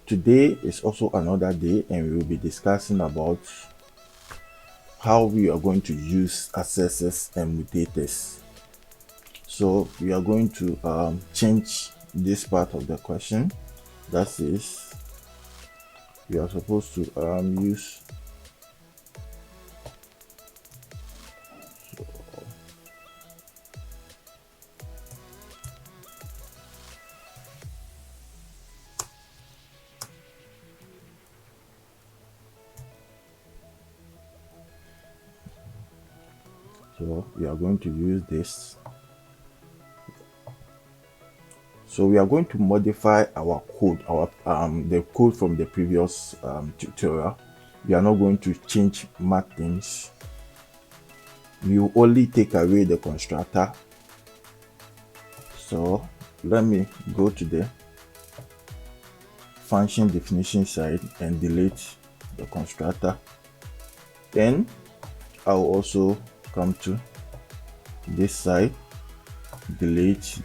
Today is also another day, and we will be discussing about how we are going to use accessors and mutators. So we are going to change this part of the question. That is, we are supposed to use so we are going to use this. So we are going to modify our code, the code from the previous tutorial. We are not going to change much things. We will only take away the constructor. So let me go to the function definition side and delete the constructor. Then I will also come to this side, delete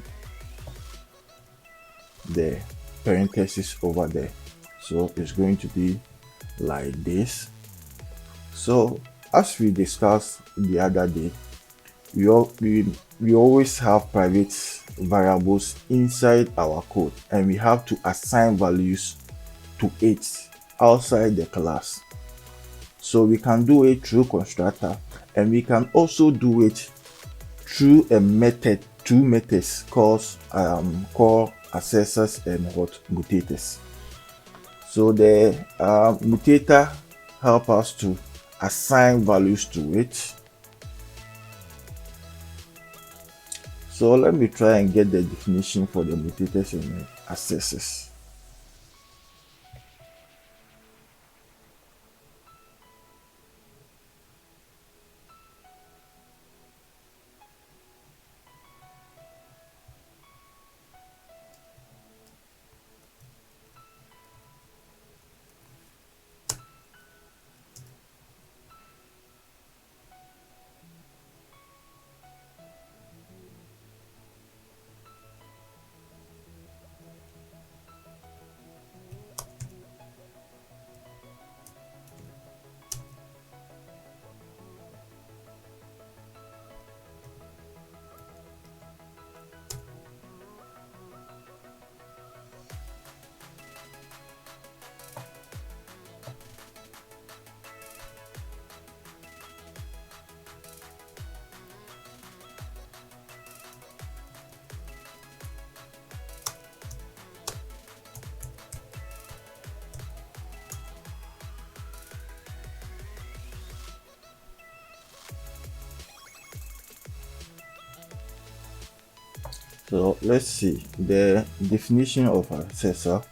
the parentheses over there. So it's going to be like this. So as we discussed the other day, we always have private variables inside our code, and we have to assign values to it outside the class. So we can do it through constructor, and we can also do it through a method, two methods called accessors and mutators. So the mutator help us to assign values to it. So let me try and get the definition for the mutators and accessors. So let's see the definition of accessor.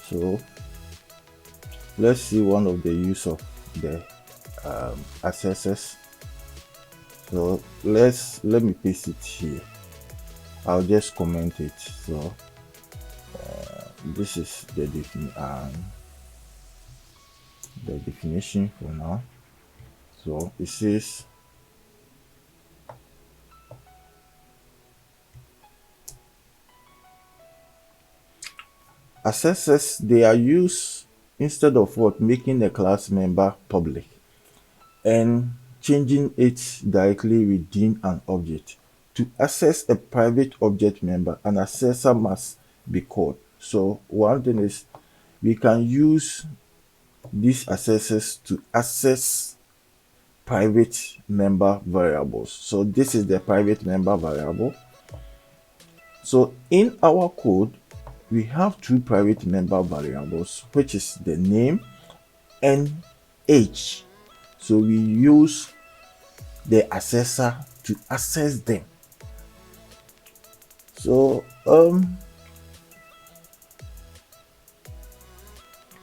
So let's see one of the use of the accessors. So let me paste it here. I'll just comment it. So this is the definition for now. So it says accessors, they are used instead of making a class member public and changing it directly within an object. To access a private object member, an accessor must be called. So one thing is, we can use these accessors to access private member variables. So this is the private member variable. So in our code, we have two private member variables, which is the name and age. So we use the accessor to access them. So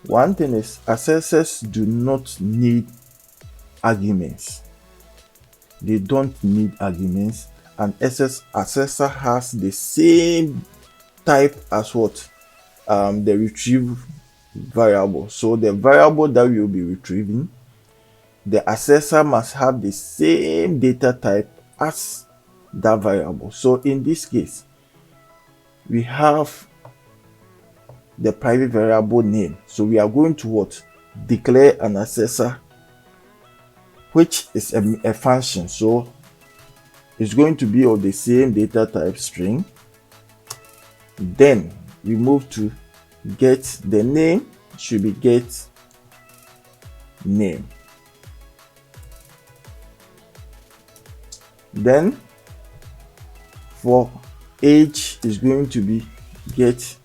one thing is, accessors do not need arguments. They don't need arguments. An accessor has the same type as what the retrieve variable. So the variable that we will be retrieving, the accessor must have the same data type as that variable. So in this case, we have the private variable name. So we are going to what? Declare an accessor, which is a function. So it's going to be of the same data type string. Then we move to get the name, should be get name. Then for age is going to be get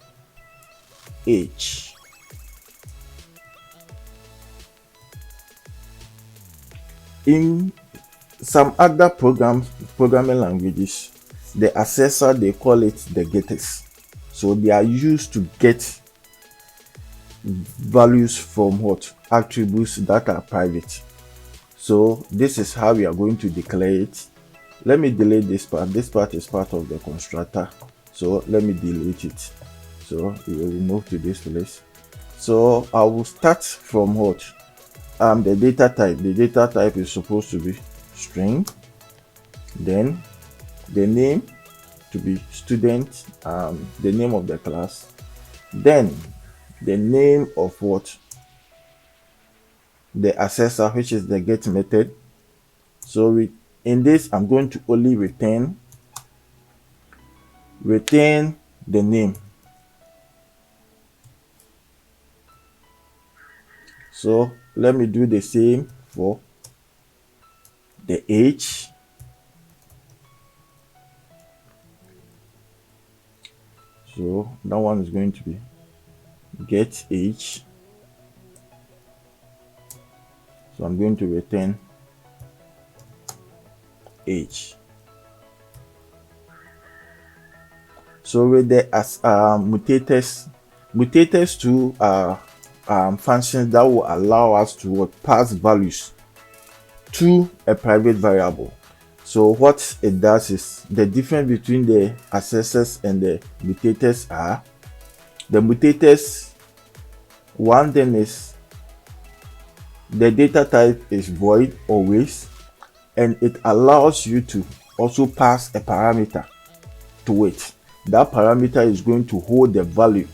age. In some other programming languages, the accessor, they call it the getters. So they are used to get values from what? Attributes that are private. So this is how we are going to declare it. Let me delete this part. This part is part of the constructor. So let me delete it. So we will move to this place. So I will start from what? The data type. The data type is supposed to be string. Then the name to be student, the name of the class. Then the name of what? The accessor, which is the get method. So in this, I'm going to only return the name. So let me do the same for the age. So that one is going to be get age. So I'm going to return age. So with the mutators to functions that will allow us to pass values to a private variable. So what it does is, the difference between the accessors and the mutators are, the mutators, one thing is the data type is void always, and it allows you to also pass a parameter to it. That parameter is going to hold the value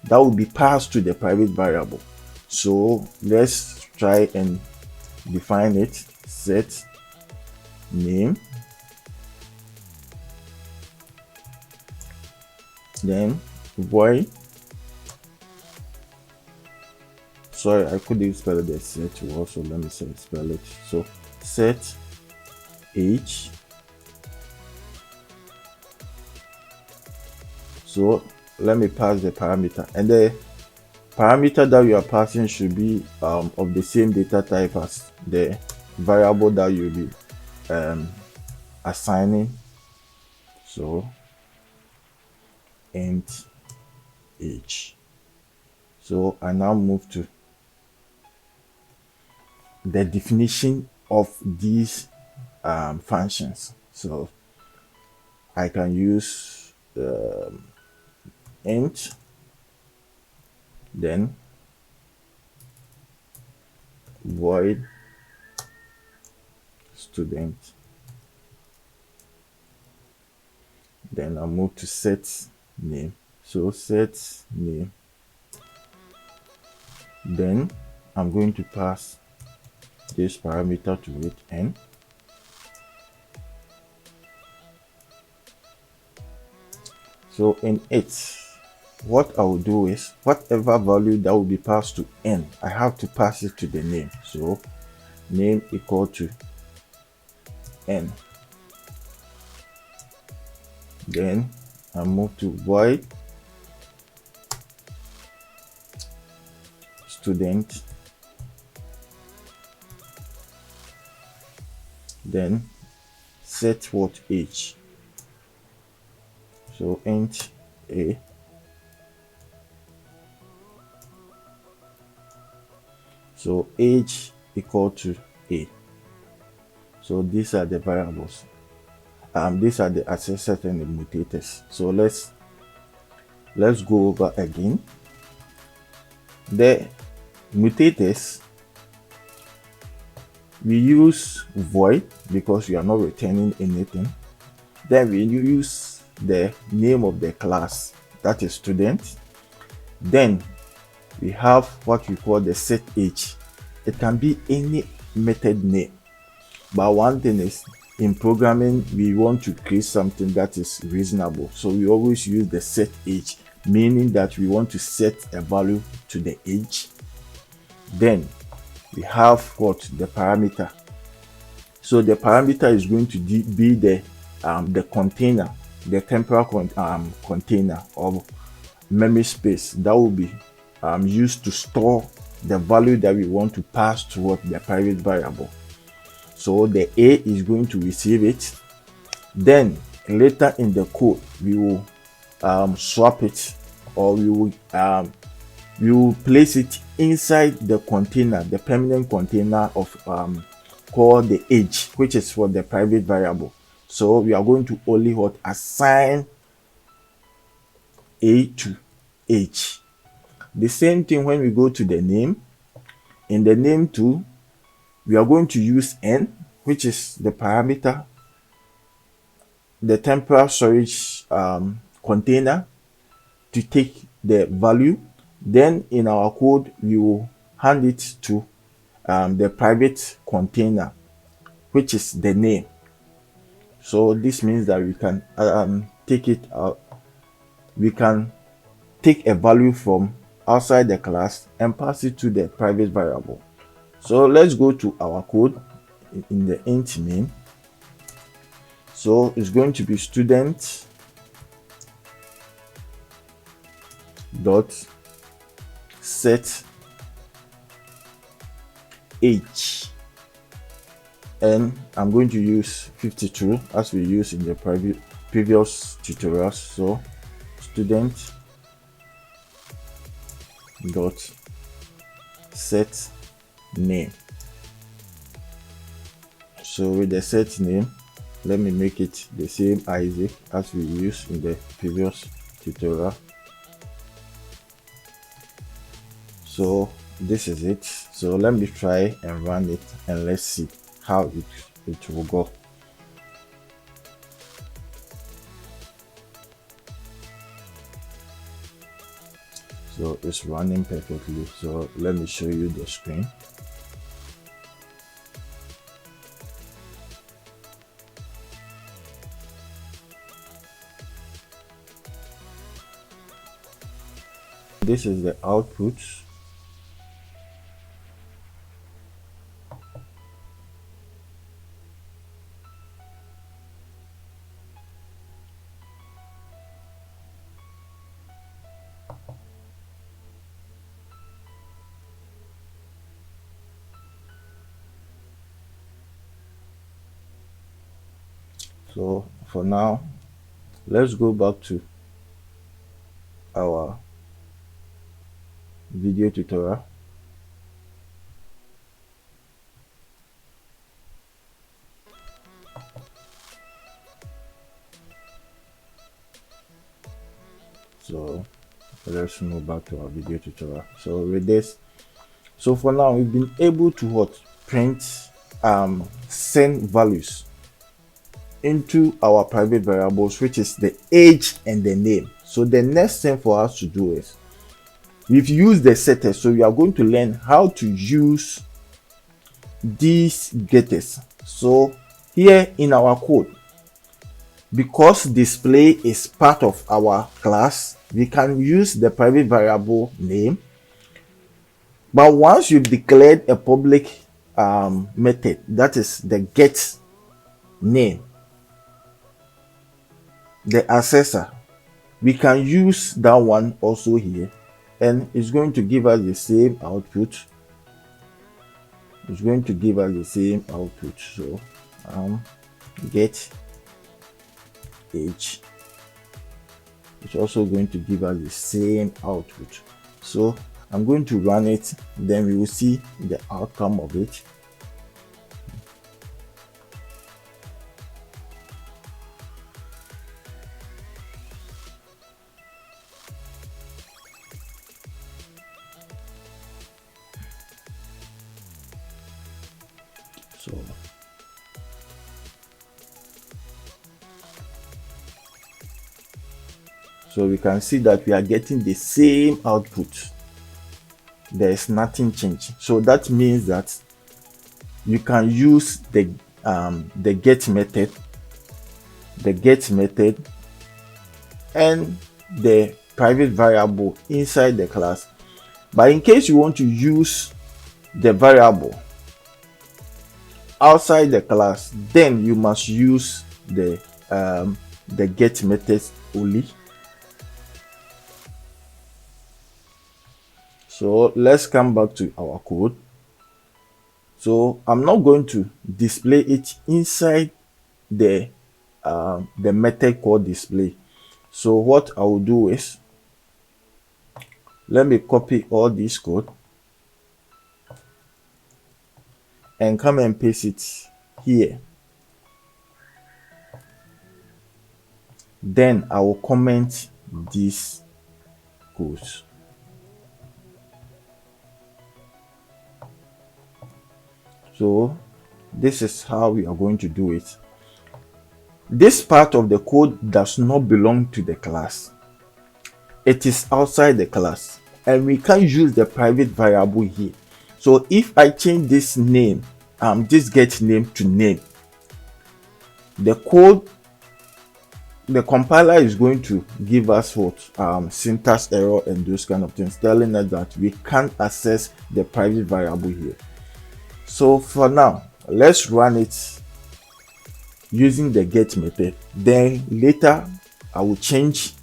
that will be passed to the private variable. So let's try and define it. Set name, then void, sorry, I couldn't spell the set well, so let me spell it. So set age. So let me pass the parameter, and the parameter that you are passing should be of the same data type as the variable that you'll be assigning. So int age. So I now move to the definition of these functions. So I can use int, then void student, then I move to set name. So set name, then I'm going to pass this parameter to it, n. So in it, what I will do is, whatever value that will be passed to n, I have to pass it to the name. So name equal to n. Then I move to void student, then set what age. So int a, so age equal to a. So these are the variables. These are the accessors and the mutators. So let's go over again. The mutators, we use void because we are not returning anything. Then we use the name of the class, that is student. Then we have what we call the set age. It can be any method name, but one thing is, in programming we want to create something that is reasonable, so we always use the set age, meaning that we want to set a value to the age. Then we have what, the parameter. So the parameter is going to be the container, the temporal container or memory space that will be used to store the value that we want to pass toward the private variable. So the A is going to receive it. Then later in the code we will swap it, or we will place it inside the container, the permanent container of called the age, which is for the private variable. So we are going to only assign A to age. The same thing when we go to the name. In the name too, we are going to use n, which is the parameter, the temporal storage container, to take the value. Then in our code we will hand it to the private container, which is the name. So this means that we can take it out. We can take a value from outside the class and pass it to the private variable. So let's go to our code in the int name. So it's going to be student dot set age, and I'm going to use 52 as we used in the previous tutorials. So student dot set name. So with the set name, let me make it the same Isaac as we used in the previous tutorial. So this is it. So let me try and run it, and let's see how it will go. So it's running perfectly. So let me show you the screen. This is the output. So for now, let's go back to our video tutorial. So let's move back to our video tutorial. So with this, so for now we've been able to print send values into our private variables, which is the age and the name. So the next thing for us to do is, we've used the setters, so we are going to learn how to use these getters. So here in our code, because display is part of our class, we can use the private variable name. But once you've declared a public method, that is the get name, the accessor, we can use that one also here, and it's going to give us the same output. It's going to give us the same output. So get age, it's also going to give us the same output. So I'm going to run it, then we will see the outcome of it. So we can see that we are getting the same output. There is nothing changed. So that means that you can use the get method, and the private variable inside the class. But in case you want to use the variable outside the class, then you must use the get method only. So let's come back to our code. So I'm not going to display it inside the method called display. So what I will do is, let me copy all this code and come and paste it here. Then I will comment this code. So this is how we are going to do it. This part of the code does not belong to the class. It is outside the class, and we can use the private variable here. So if I change this name, this get name to name, the compiler is going to give us what syntax error and those kind of things, telling us that we can't access the private variable here. So for now, let's run it using the get method. Then later I will change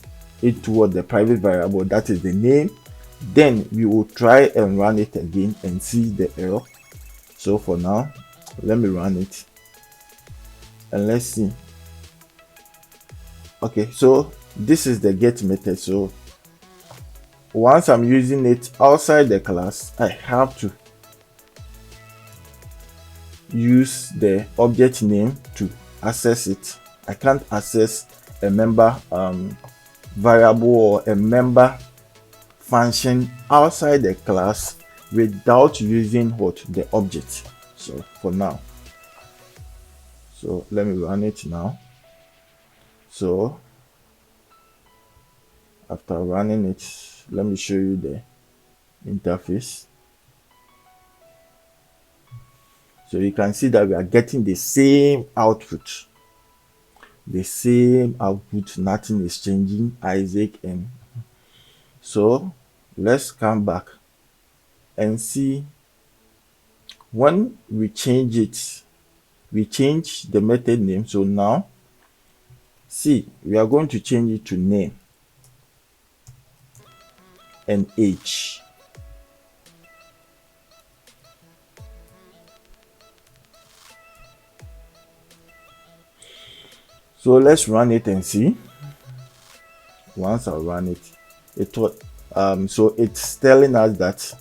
it toward the private variable, that is the name. Then we will try and run it again and see the error. So for now, let me run it and let's see. Okay, so this is the get method. So once I'm using it outside the class, I have to use the object name to access it. I can't access a member variable or a member function outside the class without using the object. So for now, so let me run it now. So after running it, let me show you the interface. So you can see that we are getting the same output. Nothing is changing, Isaac. And so let's come back and see when we change it. We change the method name. So now see, we are going to change it to name and age. So let's run it and see. Once I run it, so it's telling us that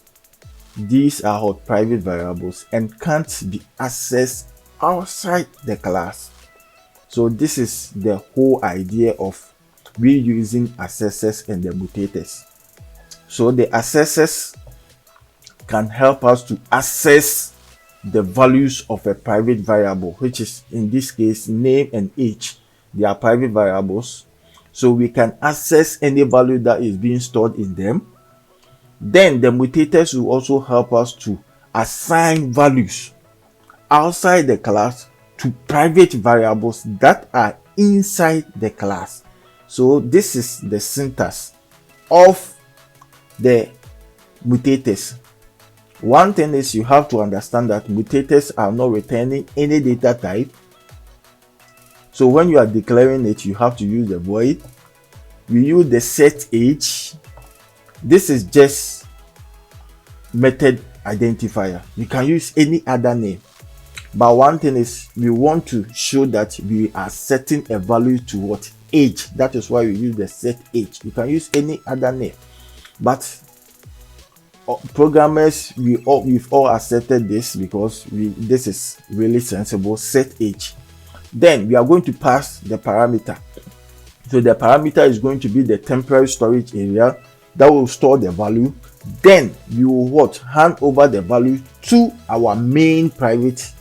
these are private variables and can't be accessed outside the class. So this is the whole idea of reusing accessors and the mutators. So the accessors can help us to access the values of a private variable, which is in this case name and age. They are private variables, so we can access any value that is being stored in them. Then the mutators will also help us to assign values outside the class to private variables that are inside the class. So this is the syntax of the mutators. One thing is, you have to understand that mutators are not returning any data type. So when you are declaring it, you have to use the void. We use the set age. This is just method identifier. You can use any other name. But one thing is, we want to show that we are setting a value to what age. That is why we use the set age. You can use any other name. But programmers, we've all accepted this because this is really sensible. Set age. Then we are going to pass the parameter. So the parameter is going to be the temporary storage area that will store the value. Then we will hand over the value to our main private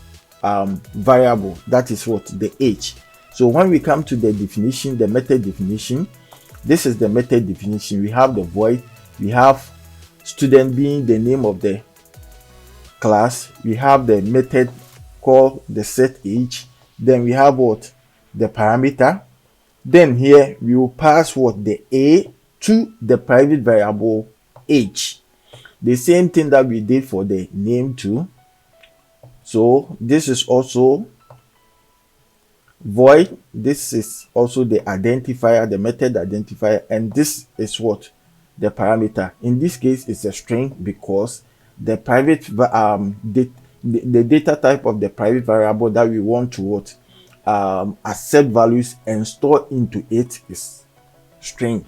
variable, that is what, the age. So when we come to the definition, the method definition, this is the method definition. We have the void, we have student being the name of the class, we have the method called the set age, then we have what, the parameter, then here we will pass what, the a to the private variable age, the same thing that we did for the name too. So this is also void, this is also the identifier, the method identifier, and this is what, the parameter. In this case it's a string because the private the data type of the private variable that we want to what, accept values and store into it is string,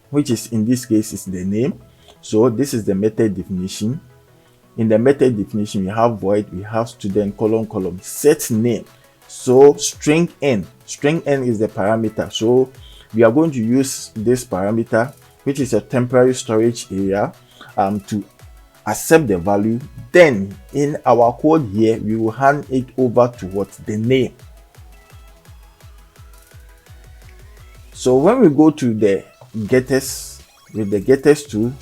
which is in this case is the name. So this is the method definition. In the method definition, we have void, we have student, colon, set name. So string n is the parameter. So we are going to use this parameter, which is a temporary storage area, to accept the value. Then in our code here, we will hand it over to what, the name. So when we go to the getters, with the getters tool,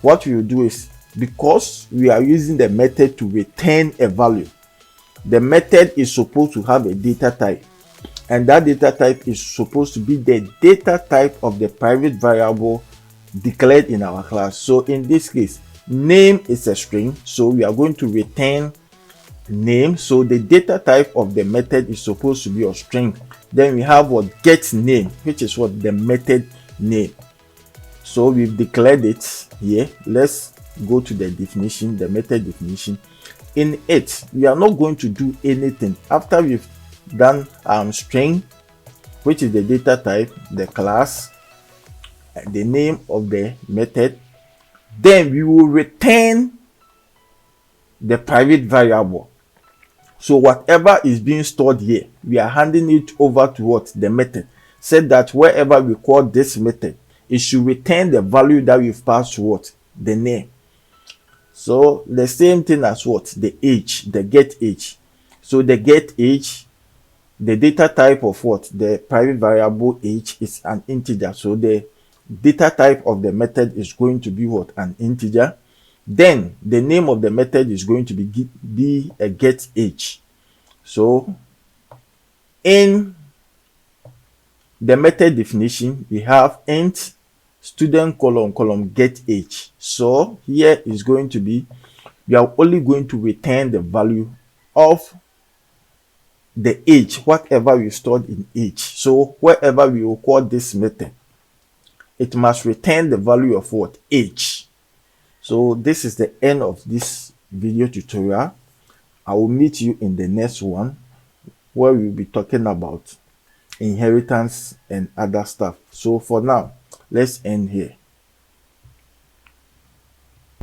what we will do is, because we are using the method to return a value, the method is supposed to have a data type, and that data type is supposed to be the data type of the private variable declared in our class. So in this case, name is a string, so we are going to return name. So the data type of the method is supposed to be a string. Then we have what, get name, which is what, the method name. So we've declared it here. Let's go to the definition, the method definition. In it, we are not going to do anything after we've done string, which is the data type, the class, the name of the method. Then we will return the private variable. So whatever is being stored here, we are handing it over to what, the method. Said that wherever we call this method, it should return the value that we've passed to what, the name. So the same thing as what, the age, the get age. So the get age, the data type of what, the private variable age is an integer. So the data type of the method is going to be what, an integer. Then the name of the method is going to be a get age. So in the method definition, we have int student colon get age. So here is going to be, we are only going to return the value of the age, whatever we stored in age. So wherever we will call this method, it must return the value of what, age. So this is the end of this video tutorial. I will meet you in the next one, where we'll be talking about inheritance and other stuff. So for now, let's end here.